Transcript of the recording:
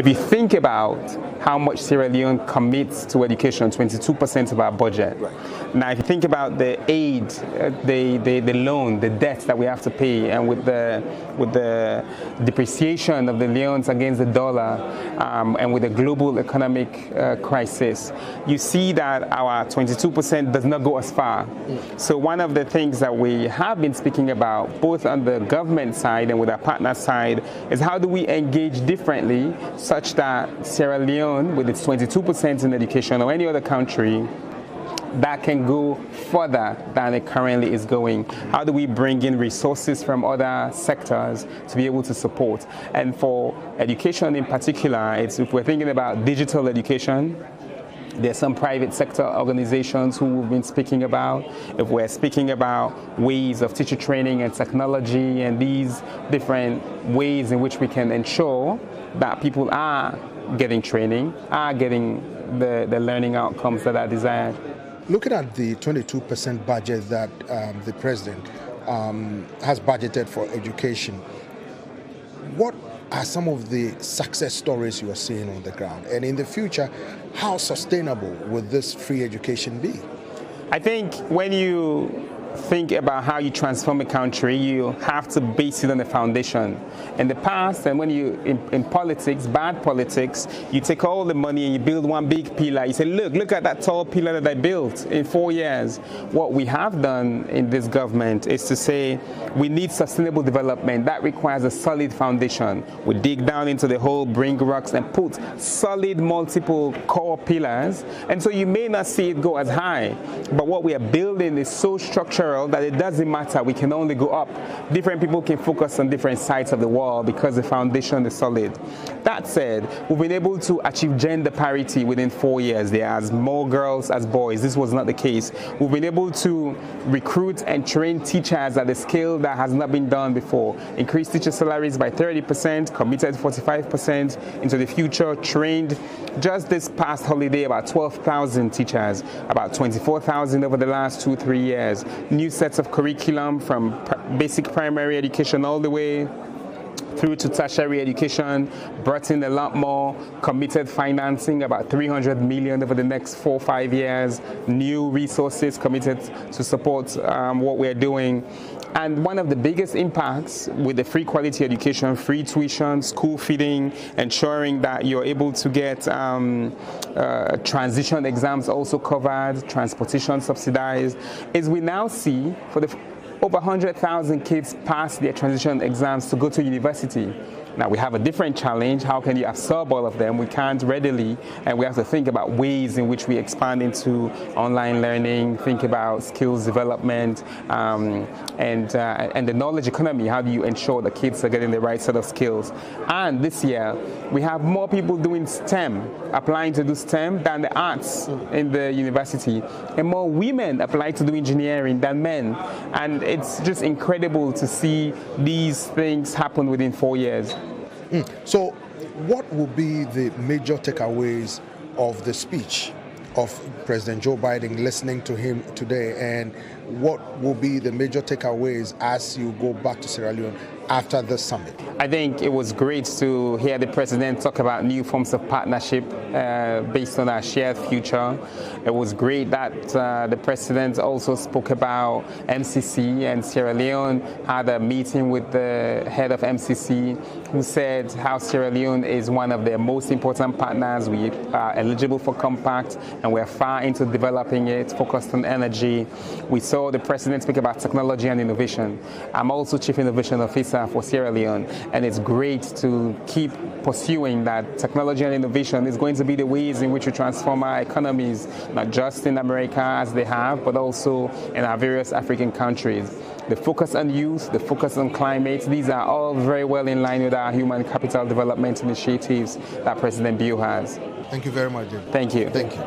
If you think about how much Sierra Leone commits to education, 22% of our budget. Right. Now, if you think about the aid, the loan, the debt that we have to pay, and with the depreciation of the leones against the dollar, and with the global economic crisis, you see that our 22% does not go as far. So one of the things that we have been speaking about, both on the government side and with our partner side, is how do we engage differently such that Sierra Leone, with its 22% in education, or any other country, that can go further than it currently is going. How do we bring in resources from other sectors to be able to support? And for education in particular, if we're thinking about digital education, there's some private sector organizations who we've been speaking about. If we're speaking about ways of teacher training and technology and these different ways in which we can ensure that people are getting training, are getting the learning outcomes that are desired. Looking at the 22% budget that the president has budgeted for education, what are some of the success stories you are seeing on the ground? And in the future, how sustainable would this free education be? I think when you think about how you transform a country, you have to base it on the foundation. In the past, and when you, in politics, bad politics, you take all the money and you build one big pillar. You say, look at that tall pillar that I built in 4 years. What we have done in this government is to say, we need sustainable development. That requires a solid foundation. We dig down into the hole, bring rocks, and put solid multiple core pillars. And so you may not see it go as high, but what we are building is so structured that it doesn't matter, we can only go up. Different people can focus on different sides of the wall because the foundation is solid. That said, we've been able to achieve gender parity within 4 years. There are as more girls as boys. This was not the case. We've been able to recruit and train teachers at a scale that has not been done before. Increase teacher salaries by 30%, committed 45% into the future, trained just this past holiday about 12,000 teachers, about 24,000 over the last 2-3 years. New sets of curriculum from basic primary education all the way through to tertiary education, brought in a lot more, committed financing, about 300 million over the next 4-5 years, new resources committed to support what we're doing. And one of the biggest impacts with the free quality education, free tuition, school feeding, ensuring that you're able to get transition exams also covered, transportation subsidized, is we now see for the over 100,000 kids pass their transition exams to go to university. Now we have a different challenge. How can you absorb all of them? We can't readily, and we have to think about ways in which we expand into online learning, think about skills development, and the knowledge economy. How do you ensure the kids are getting the right set of skills? And this year, we have more people doing STEM, applying to do STEM than the arts in the university, and more women applying to do engineering than men. And it's just incredible to see these things happen within 4 years. So what will be the major takeaways of the speech of President Joe Biden, listening to him today, and what will be the major takeaways as you go back to Sierra Leone after the summit? I think it was great to hear the president talk about new forms of partnership based on our shared future. It was great that the president also spoke about MCC, and Sierra Leone had a meeting with the head of MCC who said how Sierra Leone is one of their most important partners. We are eligible for Compact and we're far into developing it, focused on energy. We saw the president speak about technology and innovation. I'm also Chief Innovation Officer for Sierra Leone, and it's great to keep pursuing that. Technology and innovation is going to be the ways in which we transform our economies, not just in America as they have, but also in our various African countries. The focus on youth, the focus on climate, these are all very well in line with our human capital development initiatives that President Bio has. Thank you very much, David. Thank you. Thank you.